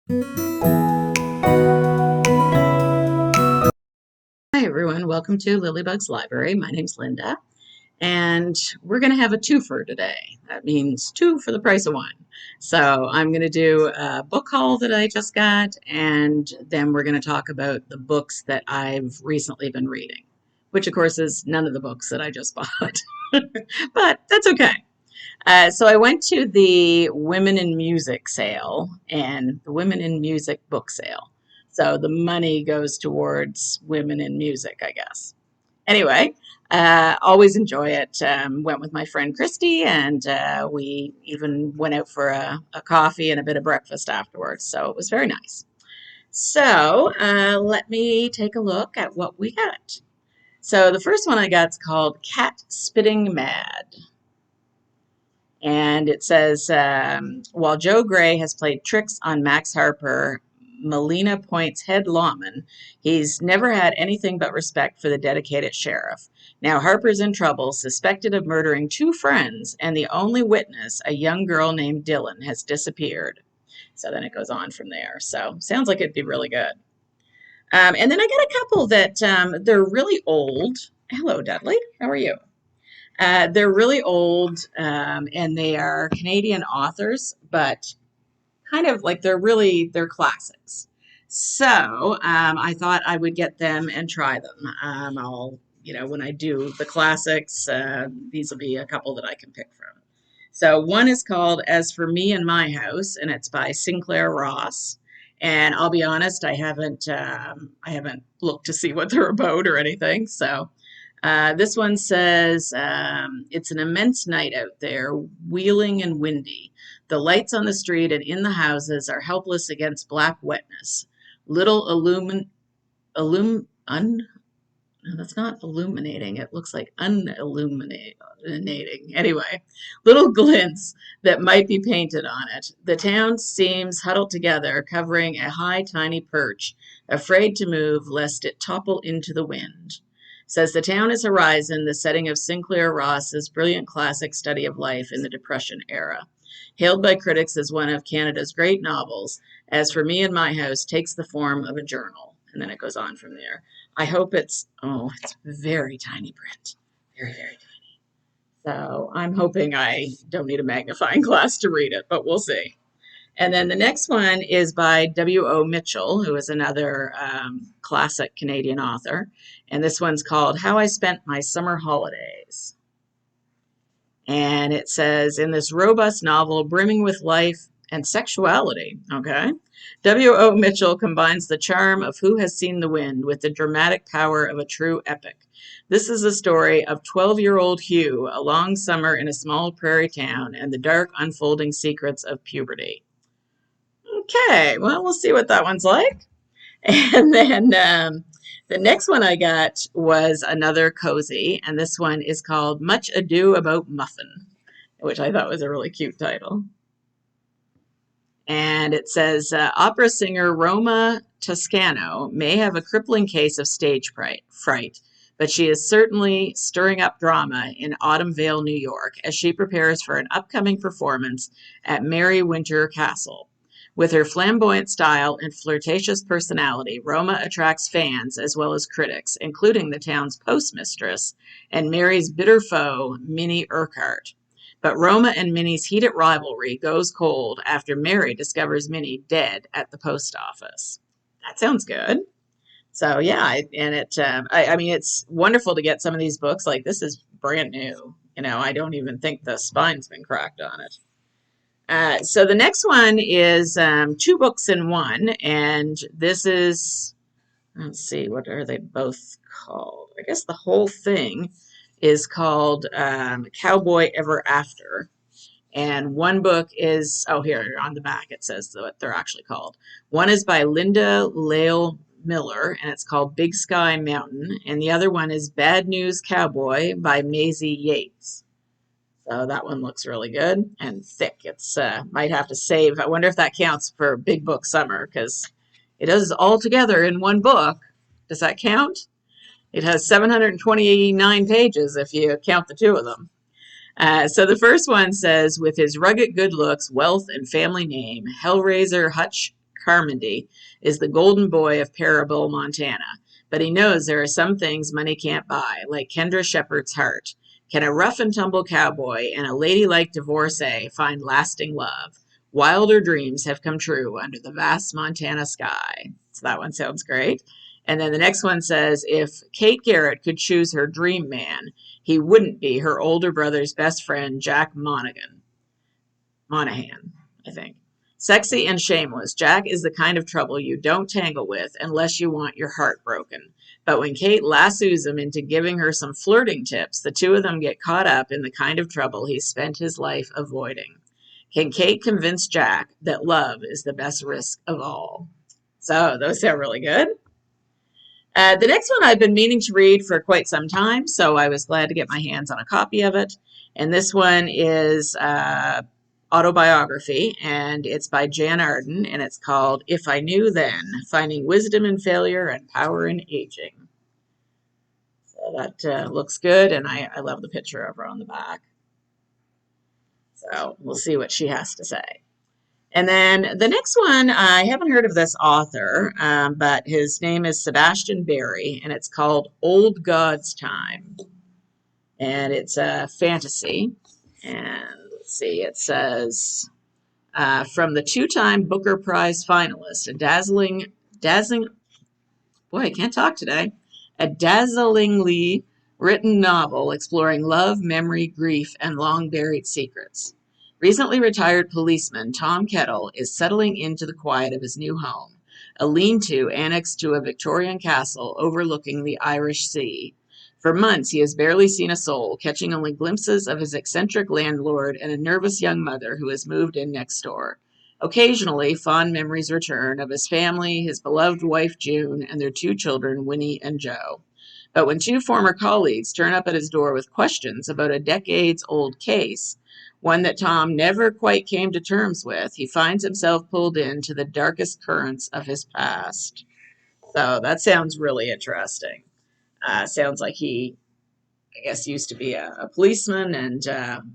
Hi everyone, welcome to Lilybugs Library. My name's Linda, and we're going to have a twofer today. That means two for the price of one. So I'm going to do a book haul that I just got, and then we're going to talk about the books that I've recently been reading, which of course is none of the books that I just bought, but that's okay. So I went to the Women in Music sale and the Women in Music book sale. So the money goes towards women in music, I guess. Anyway, always enjoy it. Went with my friend Christy, and we even went out for a coffee and a bit of breakfast afterwards. So it was very nice. So let me take a look at what we got. So the first one I got is called Cat Spitting Mad. And it says, while Joe Gray has played tricks on Max Harper, Melina Point's head lawman, he's never had anything but respect for the dedicated sheriff. Now Harper's in trouble, suspected of murdering two friends, and the only witness, a young girl named Dylan, has disappeared. So then it goes on from there. So sounds like it'd be really good. And then I got a couple that they're really old. Hello, Dudley. How are you? They're really old, and they are Canadian authors, but kind of like they're classics. So I thought I would get them and try them. When I do the classics, these will be a couple that I can pick from. So one is called As for Me and My House, and it's by Sinclair Ross. And I'll be honest, I haven't looked to see what they're about or anything. So this one says, it's an immense night out there, wheeling and windy. The lights on the street and in the houses are helpless against black wetness. Little no, that's not illuminating. It looks like unilluminating. Anyway, little glints that might be painted on it. The town seems huddled together, covering a high, tiny perch, afraid to move lest it topple into the wind. Says the town is horizon, the setting of Sinclair Ross's brilliant classic study of life in the Depression era. Hailed by critics as one of Canada's great novels, As for Me and My House takes the form of a journal. And then it goes on from there. I hope it's very tiny print. Very, very tiny. So I'm hoping I don't need a magnifying glass to read it, but we'll see. And then the next one is by W.O. Mitchell, who is another classic Canadian author. And this one's called How I Spent My Summer Holidays. And it says, in this robust novel brimming with life and sexuality, okay, W.O. Mitchell combines the charm of Who Has Seen the Wind with the dramatic power of a true epic. This is the story of 12-year-old Hugh, a long summer in a small prairie town, and the dark unfolding secrets of puberty. Okay, well, we'll see what that one's like. And then the next one I got was another cozy, and this one is called Much Ado About Muffin, which I thought was a really cute title. And it says, opera singer Roma Toscano may have a crippling case of stage fright, but she is certainly stirring up drama in Autumn Vale, New York, as she prepares for an upcoming performance at Merry Winter Castle. With her flamboyant style and flirtatious personality, Roma attracts fans as well as critics, including the town's postmistress and Mary's bitter foe, Minnie Urquhart. But Roma and Minnie's heated rivalry goes cold after Mary discovers Minnie dead at the post office. That sounds good. So yeah, it's wonderful to get some of these books. Like this is brand new. I don't even think the spine's been cracked on it. So the next one is two books in one, and this is, let's see, what are they both called? I guess the whole thing is called Cowboy Ever After. And one book is, here on the back it says what they're actually called. One is by Linda Lale Miller, and it's called Big Sky Mountain. And the other one is Bad News Cowboy by Maisie Yates. So that one looks really good and thick. It's might have to save. I wonder if that counts for Big Book Summer because it is all together in one book. Does that count? It has 729 pages if you count the two of them. So the first one says, with his rugged good looks, wealth, and family name, Hellraiser Hutch Carmody is the golden boy of Parable, Montana, but he knows there are some things money can't buy, like Kendra Shepherd's heart. Can a rough and tumble cowboy and a ladylike divorcee find lasting love? Wilder dreams have come true under the vast Montana sky. So that one sounds great. And then the next one says, if Kate Garrett could choose her dream man, he wouldn't be her older brother's best friend, Jack Monahan, I think. Sexy and shameless, Jack is the kind of trouble you don't tangle with unless you want your heart broken. But when Kate lassos him into giving her some flirting tips, the two of them get caught up in the kind of trouble he's spent his life avoiding. Can Kate convince Jack that love is the best risk of all? So those sound really good. The next one I've been meaning to read for quite some time, so I was glad to get my hands on a copy of it. And this one is autobiography, and it's by Jan Arden, and it's called If I Knew Then, Finding Wisdom in Failure and Power in Aging. So that looks good, and I love the picture of her on the back. So we'll see what she has to say. And then the next one, I haven't heard of this author, but his name is Sebastian Barry, and it's called Old God's Time. And it's a fantasy. And let's see, it says, from the two-time Booker Prize finalist, a dazzling, boy, I can't talk today, a dazzlingly written novel exploring love, memory, grief, and long-buried secrets. Recently retired policeman Tom Kettle is settling into the quiet of his new home, a lean-to annexed to a Victorian castle overlooking the Irish Sea. For months, he has barely seen a soul, catching only glimpses of his eccentric landlord and a nervous young mother who has moved in next door. Occasionally, fond memories return of his family, his beloved wife June, and their two children, Winnie and Joe. But when two former colleagues turn up at his door with questions about a decades-old case, one that Tom never quite came to terms with, he finds himself pulled into the darkest currents of his past. So that sounds really interesting. Sounds like he, I guess, used to be a policeman, and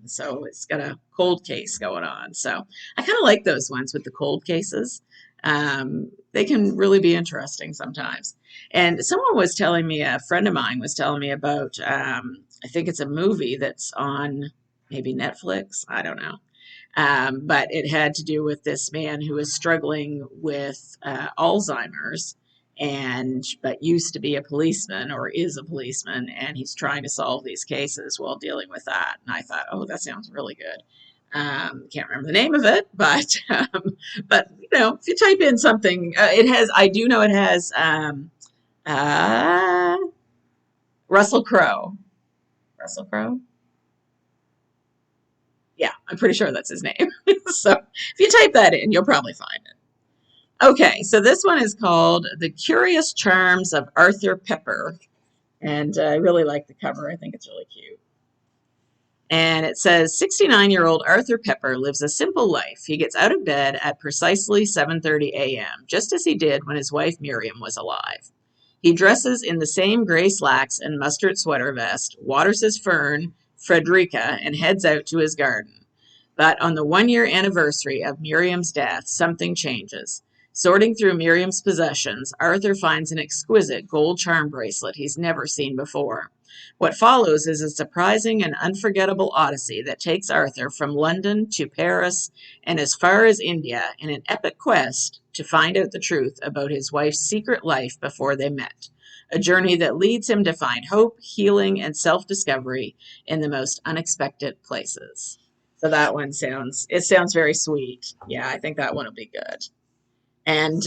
so it's got a cold case going on. So I kind of like those ones with the cold cases. They can really be interesting sometimes. And someone was telling me, a friend of mine was telling me about, I think it's a movie that's on maybe Netflix, I don't know. But it had to do with this man who is struggling with Alzheimer's, but used to be a policeman or is a policeman, and he's trying to solve these cases while dealing with that. And I thought, oh, that sounds really good. Can't remember the name of it, but you know, if you type in something, it has. I do know it has Russell Crowe. Russell Crowe. Yeah, I'm pretty sure that's his name. So if you type that in, you'll probably find it. Okay, so this one is called The Curious Charms of Arthur Pepper. And I really like the cover. I think it's really cute. And it says, 69-year-old Arthur Pepper lives a simple life. He gets out of bed at precisely 7:30 a.m., just as he did when his wife Miriam was alive. He dresses in the same gray slacks and mustard sweater vest, waters his fern, Frederica, and heads out to his garden. But on the 1-year anniversary of Miriam's death, something changes. Sorting through Miriam's possessions, Arthur finds an exquisite gold charm bracelet he's never seen before. What follows is a surprising and unforgettable odyssey that takes Arthur from London to Paris and as far as India in an epic quest to find out the truth about his wife's secret life before they met. A journey that leads him to find hope, healing, and self-discovery in the most unexpected places. So that one sounds very sweet. Yeah, I think that one will be good. And,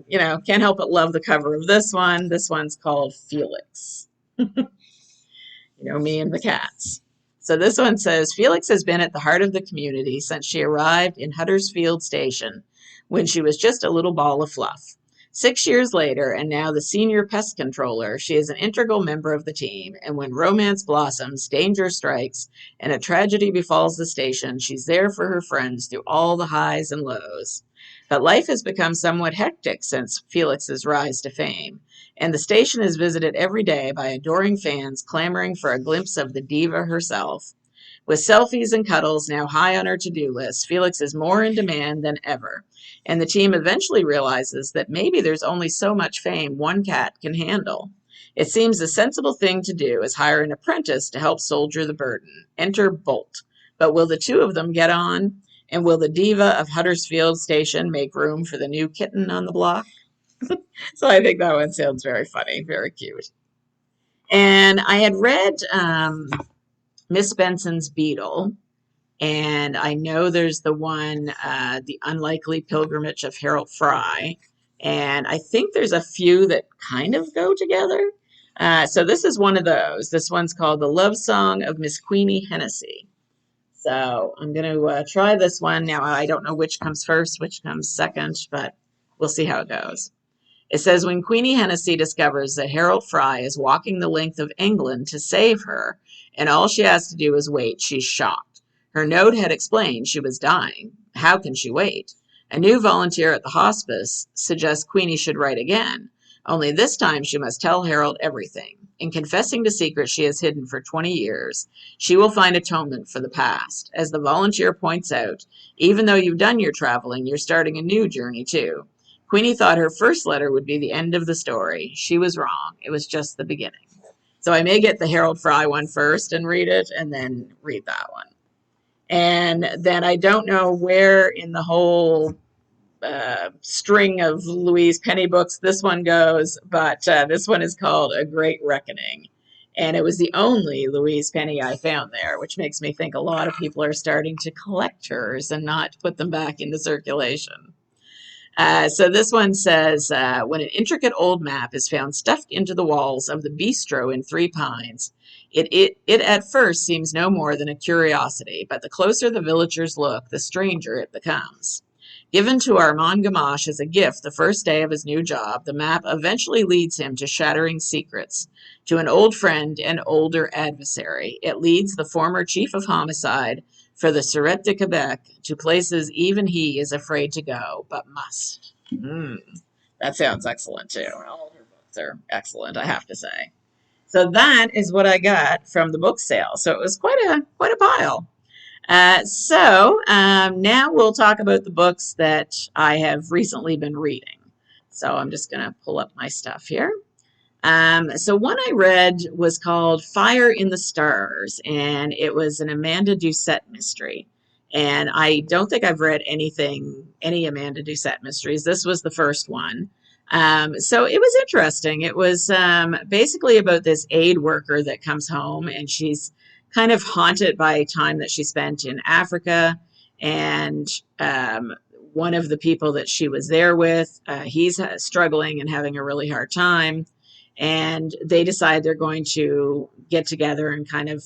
you know, can't help but love the cover of this one. This one's called Felix. You know, me and the cats. So this one says, Felix has been at the heart of the community since she arrived in Huddersfield Station when she was just a little ball of fluff. 6 years later, and now the senior pest controller, she is an integral member of the team, and when romance blossoms, danger strikes, and a tragedy befalls the station, she's there for her friends through all the highs and lows. But life has become somewhat hectic since Felix's rise to fame, and the station is visited every day by adoring fans clamoring for a glimpse of the diva herself. With selfies and cuddles now high on her to-do list, Felix is more in demand than ever, and the team eventually realizes that maybe there's only so much fame one cat can handle. It seems the sensible thing to do is hire an apprentice to help soldier the burden. Enter Bolt. But will the two of them get on? And will the diva of Huddersfield Station make room for the new kitten on the block? So I think that one sounds very funny, very cute. And I had read Miss Benson's Beetle, and I know there's the one, The Unlikely Pilgrimage of Harold Fry, and I think there's a few that kind of go together. So this is one of those. This one's called The Love Song of Miss Queenie Hennessy. So I'm going to try this one. Now, I don't know which comes first, which comes second, but we'll see how it goes. It says, when Queenie Hennessy discovers that Harold Fry is walking the length of England to save her, and all she has to do is wait, she's shocked. Her note had explained she was dying. How can she wait? A new volunteer at the hospice suggests Queenie should write again, only this time she must tell Harold everything. In confessing to secrets she has hidden for 20 years, she will find atonement for the past. As the volunteer points out, even though you've done your traveling, you're starting a new journey too. Queenie thought her first letter would be the end of the story. She was wrong. It was just the beginning. So I may get the Harold Fry one first and read it, and then read that one. And then I don't know where in the whole string of Louise Penny books this one goes, but this one is called A Great Reckoning. And it was the only Louise Penny I found there, which makes me think a lot of people are starting to collect hers and not put them back into circulation. So this one says, when an intricate old map is found stuffed into the walls of the bistro in Three Pines, it at first seems no more than a curiosity, but the closer the villagers look, the stranger it becomes. Given to Armand Gamache as a gift the first day of his new job, the map eventually leads him to shattering secrets, to an old friend and older adversary. It leads the former chief of homicide for the Surete de Quebec to places even he is afraid to go, but must. That sounds excellent too. All her books are excellent, I have to say. So that is what I got from the book sale. So it was quite a pile. Now we'll talk about the books that I have recently been reading. So I'm just going to pull up my stuff here. So one I read was called Fire in the Stars, and it was an Amanda Doucette mystery. And I don't think I've read any Amanda Doucette mysteries. This was the first one. So it was interesting. It was basically about this aid worker that comes home, and she's kind of haunted by a time that she spent in Africa. And one of the people that she was there with, he's struggling and having a really hard time. And they decide they're going to get together and kind of,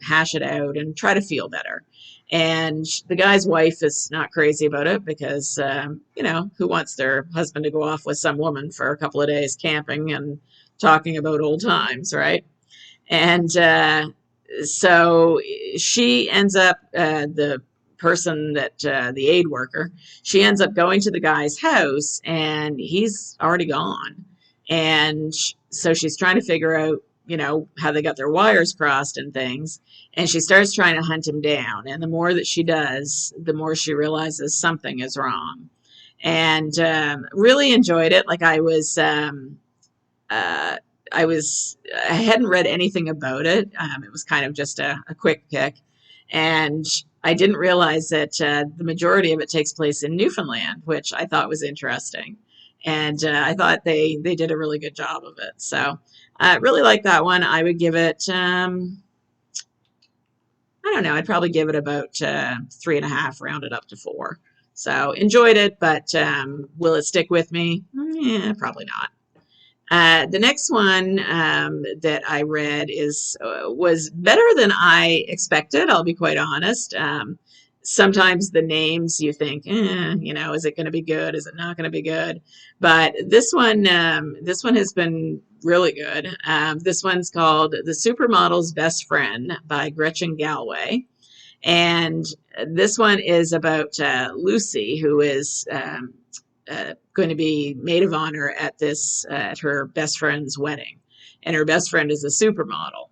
hash it out and try to feel better. And the guy's wife is not crazy about it because, who wants their husband to go off with some woman for a couple of days camping and talking about old times, right? And so she ends up, the person that, the aid worker, she ends up going to the guy's house and he's already gone. And so she's trying to figure out, how they got their wires crossed and things. And she starts trying to hunt him down. And the more that she does, the more she realizes something is wrong. And really enjoyed it. Like I hadn't read anything about it. It was kind of just a quick pick. And I didn't realize that the majority of it takes place in Newfoundland, which I thought was interesting. And I thought they did a really good job of it. So I really like that one. I would give it, I don't know, I'd probably give it about 3.5, rounded up to 4. So enjoyed it, but will it stick with me? Yeah, probably not. The next one that I read was better than I expected. I'll be quite honest. Sometimes the names you think, is it going to be good? Is it not going to be good? But this one has been really good. This one's called The Supermodel's Best Friend by Gretchen Galway. And this one is about Lucy, who is going to be maid of honor at her best friend's wedding. And her best friend is a supermodel.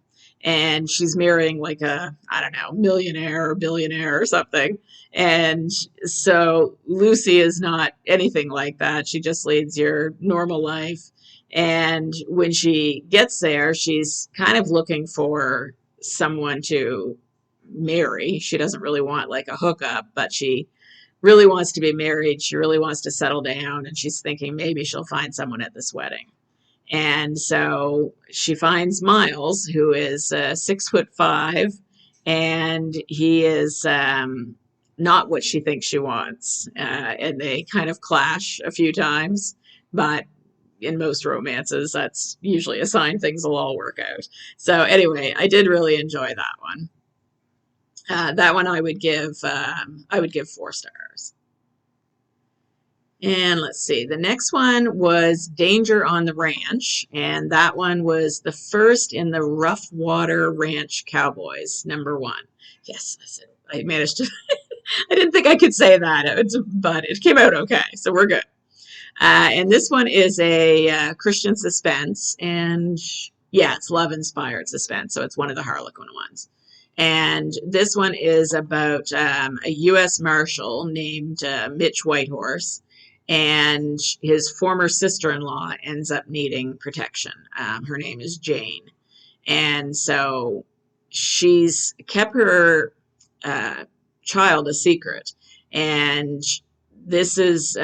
and she's marrying like a, I don't know, millionaire or billionaire or something. And so Lucy is not anything like that. She just leads your normal life. And when she gets there, she's kind of looking for someone to marry. She doesn't really want like a hookup, but she really wants to be married. She really wants to settle down, and she's thinking maybe she'll find someone at this wedding. And so she finds Miles, who is 6'5", and he is not what she thinks she wants. And they kind of clash a few times, but in most romances, that's usually a sign things will all work out. So anyway, I did really enjoy that one. That one I would give 4 stars. And let's see, the next one was Danger on the Ranch, and that one was the first in the Rough Water Ranch Cowboys, #1. Yes, I managed to. I didn't think I could say that, but it came out okay, so we're good. And this one is a Christian suspense, and yeah, it's love-inspired suspense, so it's one of the Harlequin ones. And this one is about a U.S. Marshal named Mitch Whitehorse, and his former sister-in-law ends up needing protection. Her name is Jane. And so she's kept her child a secret. And this is,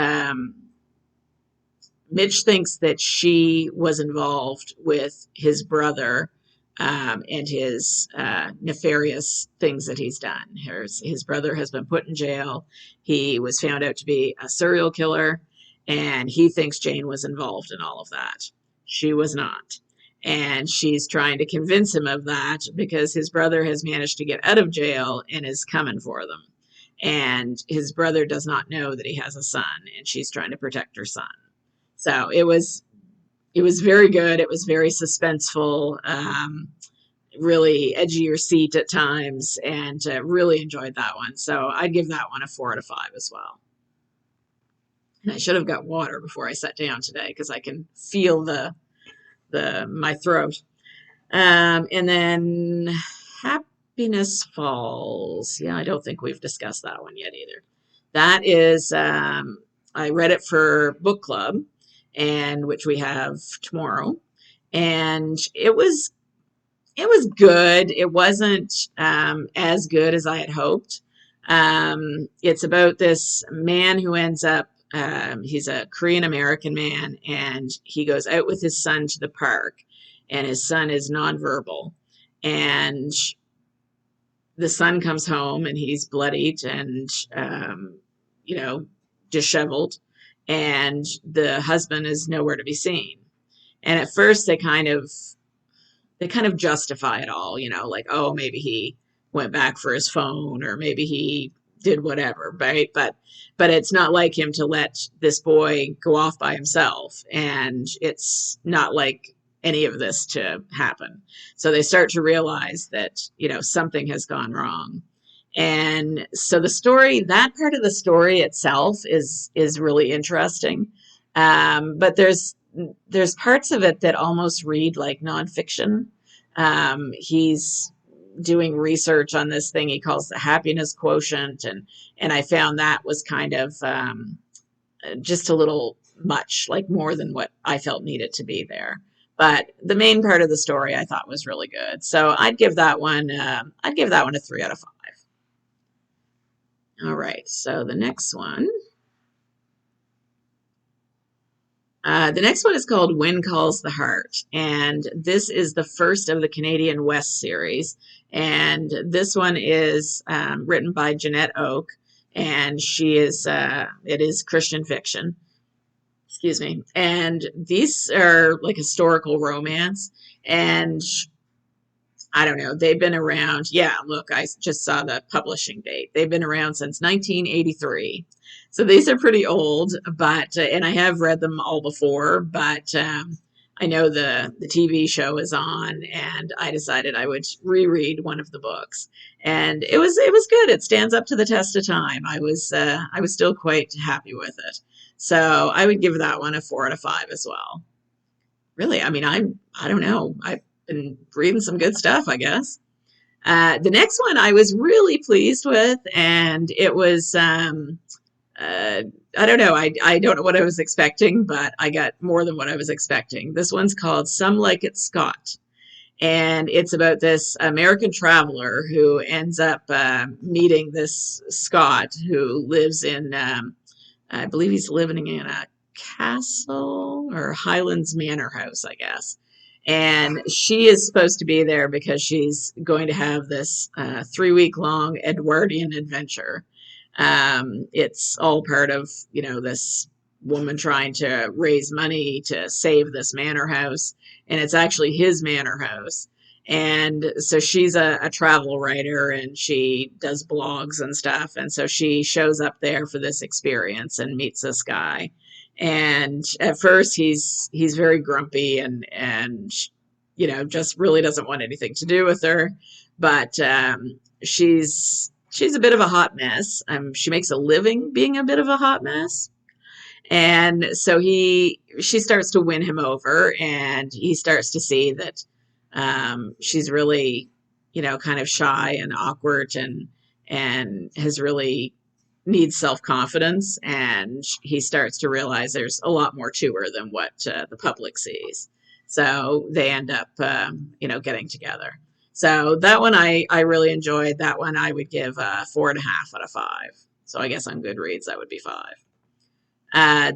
Mitch thinks that she was involved with his brother and his nefarious things that he's done. His brother has been put in jail. He was found out to be a serial killer, and he thinks Jane was involved in all of that. She was not. And she's trying to convince him of that because his brother has managed to get out of jail and is coming for them. And his brother does not know that he has a son, and she's trying to protect her son. So it was very good. It was very suspenseful, really edge of your seat at times, and really enjoyed that one. So I'd give that one a 4 out of 5 as well. And I should have got water before I sat down today because I can feel my throat. And then Happiness Falls. Yeah, I don't think we've discussed that one yet either. That is, I read it for book club, and which we have tomorrow, and it was good. It wasn't as good as I had hoped. It's about this man who ends up, he's a Korean American man, and he goes out with his son to the park, and his son is nonverbal, and the son comes home and he's bloodied and disheveled, and the husband is nowhere to be seen. And at first they kind of justify it all, like, oh, maybe he went back for his phone, or maybe he did whatever, right? But it's not like him to let this boy go off by himself, and it's not like any of this to happen. So they start to realize that, something has gone wrong. And so that part of the story itself is really interesting. But there's parts of it that almost read like nonfiction. He's doing research on this thing he calls the happiness quotient. And I found that was kind of just a little much, like more than what I felt needed to be there. But the main part of the story I thought was really good. So I'd give that one a 3 out of 5. All right, so the next one. The next one is called Wind Calls the Heart, and this is the first of the Canadian West series. And this one is written by Jeanette Oak, and it is Christian fiction. Excuse me. And these are like historical romance, and I don't know, they've been around. Yeah, look, I just saw the publishing date. They've been around since 1983. So these are pretty old, but, and I have read them all before, but I know the TV show is on, and I decided I would reread one of the books. And it was good. It stands up to the test of time. I was still quite happy with it. So I would give that one a 4 out of 5 as well. Really, I mean, I don't know. I've been reading some good stuff, I guess. The next one I was really pleased with, and it was, I don't know, I don't know what I was expecting, but I got more than what I was expecting. This one's called Some Like It Scott, and it's about this American traveler who ends up meeting this Scott who lives in, I believe he's living in a castle or Highlands Manor House, I guess. And she is supposed to be there because she's going to have this 3-week long Edwardian adventure. It's all part of, this woman trying to raise money to save this manor house. And it's actually his manor house. And so she's a travel writer and she does blogs and stuff. And so she shows up there for this experience and meets this guy. And at first he's very grumpy and just really doesn't want anything to do with her. But she's a bit of a hot mess. She makes a living being a bit of a hot mess. And so she starts to win him over, and he starts to see that she's really, kind of shy and awkward and has really needs self-confidence. And he starts to realize there's a lot more to her than what the public sees. So they end up, getting together. So that one I really enjoyed. That one I would give 4.5 out of 5. So I guess on Goodreads that would be 5.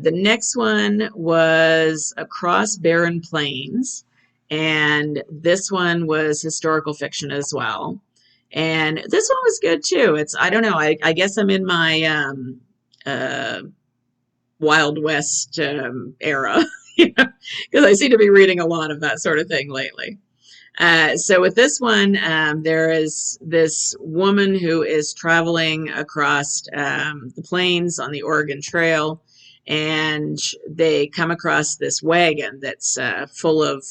The next one was Across Barren Plains, and this one was historical fiction as well. And this one was good too. I don't know, I guess I'm in my Wild West era, because I seem to be reading a lot of that sort of thing lately. So with this one, there is this woman who is traveling across the plains on the Oregon Trail, and they come across this wagon that's full of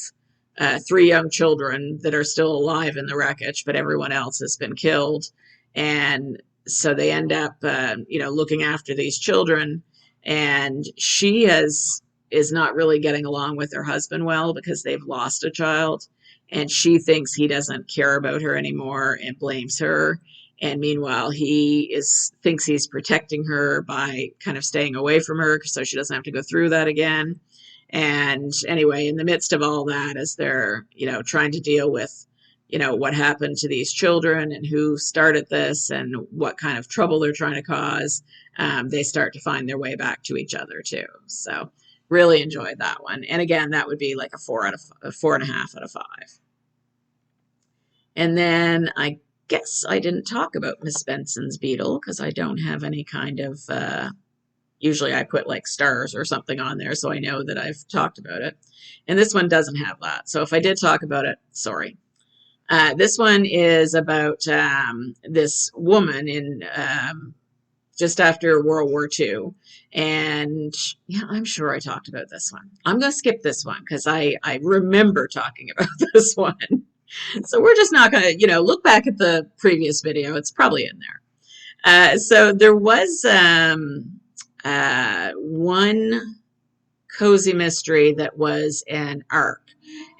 3 young children that are still alive in the wreckage, but everyone else has been killed. And so they end up, looking after these children, and she is not really getting along with her husband well because they've lost a child. And she thinks he doesn't care about her anymore and blames her. And meanwhile, he thinks he's protecting her by kind of staying away from her so she doesn't have to go through that again. And anyway, in the midst of all that, as they're, trying to deal with, what happened to these children and who started this and what kind of trouble they're trying to cause, they start to find their way back to each other too. So really enjoyed that one. And again, that would be like a 4.5 out of 5. And then I guess I didn't talk about Miss Benson's Beetle because I don't have any kind of, usually I put like stars or something on there so I know that I've talked about it. And this one doesn't have that. So if I did talk about it, sorry. This one is about this woman in just after World War II. And yeah, I'm sure I talked about this one. I'm going to skip this one because I remember talking about this one. So we're just not going to, look back at the previous video. It's probably in there. So there was one cozy mystery that was an arc,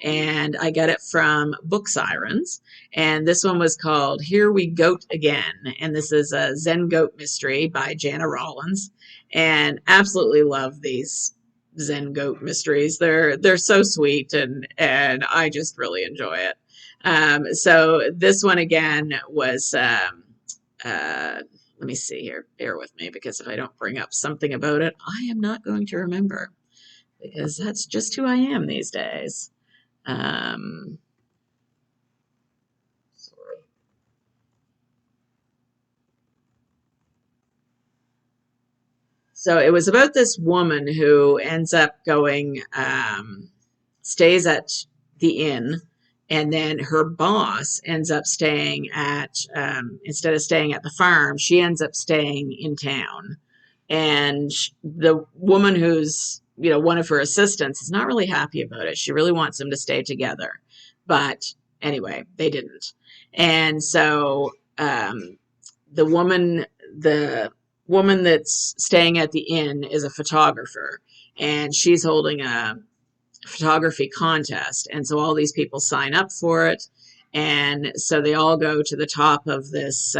and I got it from Book Sirens, and this one was called Here We Goat Again, and this is a Zen Goat mystery by Jana Rollins, and absolutely love these Zen Goat mysteries. They're so sweet, and I just really enjoy it. So this one again was let me see here. Bear with me, because if I don't bring up something about it, I am not going to remember, because that's just who I am these days. Sorry. So it was about this woman who ends up going, stays at the inn, and then her boss ends up staying at, instead of staying at the farm, she ends up staying in town. And the woman who's, one of her assistants is not really happy about it. She really wants them to stay together. But anyway, they didn't. And so the woman that's staying at the inn is a photographer. And she's holding a photography contest. And so all these people sign up for it. And so they all go to the top of this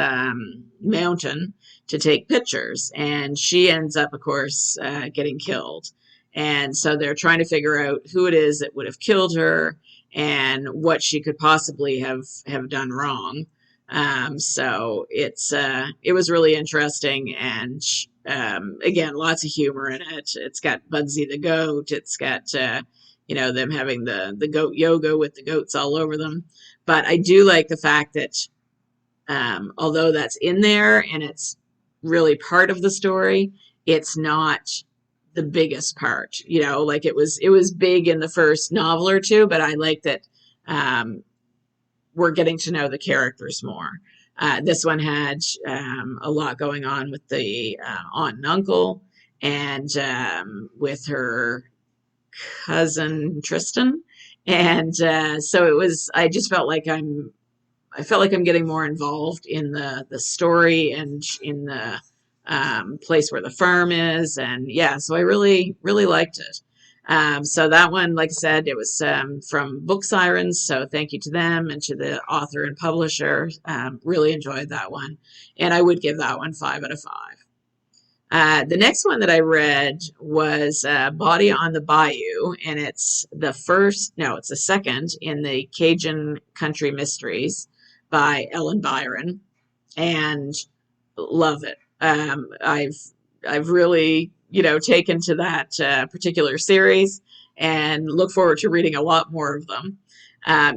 mountain to take pictures. And she ends up, of course, getting killed. And so they're trying to figure out who it is that would have killed her and what she could possibly have done wrong. So it was really interesting, and again, lots of humor in it. It's got Bugsy the goat. It's got them having the goat yoga with the goats all over them. But I do like the fact that although that's in there and it's really part of the story, it's not the biggest part. Like it was big in the first novel or two, but I like that we're getting to know the characters more. This one had a lot going on with the aunt and uncle, and with her cousin Tristan, and so it was. I just felt like I felt like I'm getting more involved in the story and in the place where the farm is, and yeah, so I really liked it. So that one, like I said, it was from Book Sirens, so thank you to them and to the author and publisher. Really enjoyed that one, and I would give that one 5 out of 5. The next one that I read was Body on the Bayou, and it's the second in the Cajun Country Mysteries by Ellen Byron, and love it. I've really taken to that particular series and look forward to reading a lot more of them.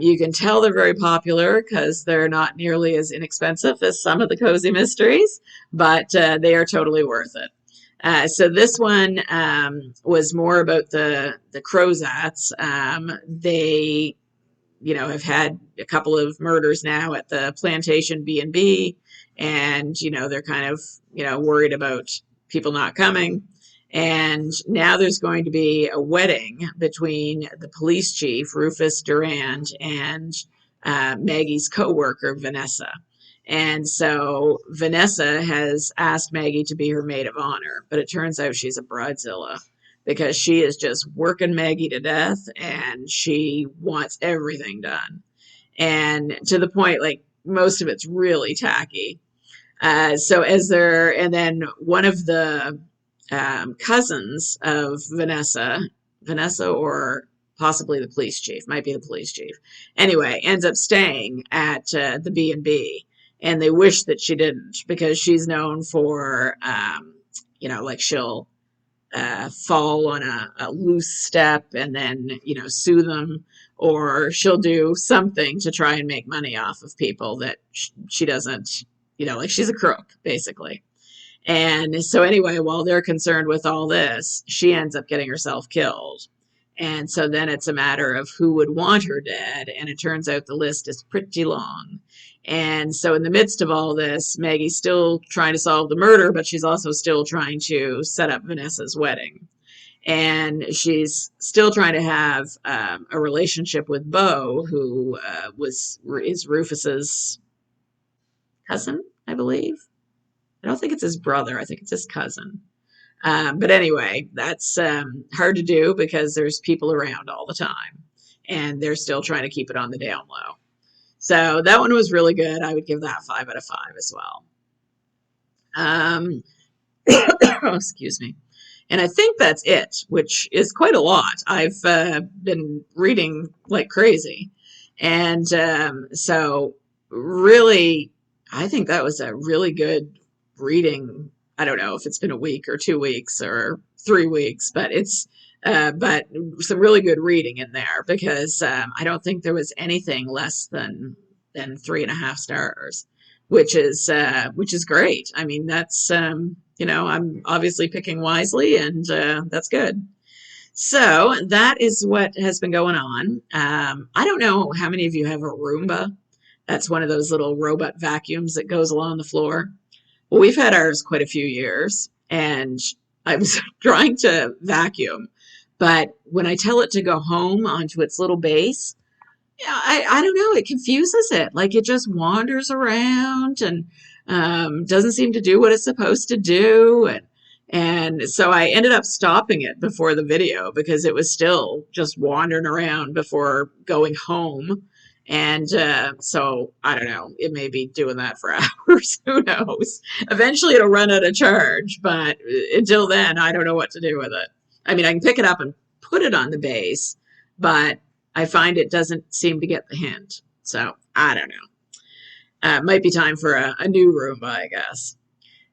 You can tell they're very popular because they're not nearly as inexpensive as some of the cozy mysteries, but they are totally worth it. So this one was more about the Crozats. They have had a couple of murders now at the Plantation B&B, and they're kind of worried about people not coming. And now there's going to be a wedding between the police chief, Rufus Durand, and Maggie's co-worker, Vanessa. And so Vanessa has asked Maggie to be her maid of honor, but it turns out she's a bridezilla because she is just working Maggie to death, and she wants everything done. And to the point, like, most of it's really tacky. And then one of the cousins of Vanessa, or possibly the police chief, might be the police chief. Anyway, ends up staying at the B&B, and they wish that she didn't because she's known for, like she'll fall on a loose step and then, sue them, or she'll do something to try and make money off of people that she doesn't, like she's a crook, basically. And so anyway, while they're concerned with all this, she ends up getting herself killed. And so then it's a matter of who would want her dead. And it turns out the list is pretty long. And so in the midst of all this, Maggie's still trying to solve the murder, but she's also still trying to set up Vanessa's wedding. And she's still trying to have a relationship with Beau, who is Rufus's cousin, I believe. I don't think it's his brother. I think it's his cousin. But anyway, that's hard to do because there's people around all the time, and they're still trying to keep it on the down low. So that one was really good. I would give that 5 out of 5 as well. Excuse me. And I think that's it, which is quite a lot. I've been reading like crazy. And so really, I think that was a really good reading. I don't know if it's been a week or 2 weeks or 3 weeks, but it's but some really good reading in there because I don't think there was anything less than 3.5 stars, which is great. I mean, that's I'm obviously picking wisely, and that's good. So that is what has been going on. I don't know how many of you have a Roomba. That's one of those little robot vacuums that goes along the floor. Well, we've had ours quite a few years, and I was trying to vacuum, but when I tell it to go home onto its little base, I don't know, it confuses it. Like it just wanders around and doesn't seem to do what it's supposed to do. And so I ended up stopping it before the video because it was still just wandering around before going home. And so I don't know, it may be doing that for hours. Who knows? Eventually it'll run out of charge, but until then, I don't know what to do with it. I mean, I can pick it up and put it on the base, but I find it doesn't seem to get the hint. So I don't know. Might be time for a new Roomba, I guess.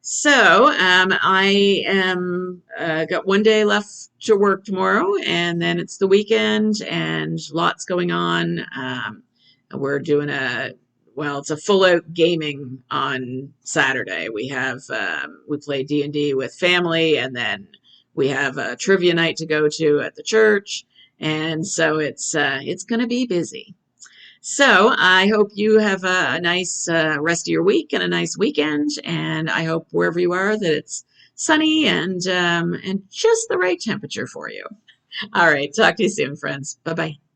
So I am got one day left to work tomorrow, and then it's the weekend, and lots going on. We're doing it's a full out gaming on Saturday. We play D&D with family, and then we have a trivia night to go to at the church, and so it's going to be busy. So I hope you have a nice rest of your week and a nice weekend. And I hope wherever you are that it's sunny and just the right temperature for you. All right. Talk to you soon, friends. Bye-bye.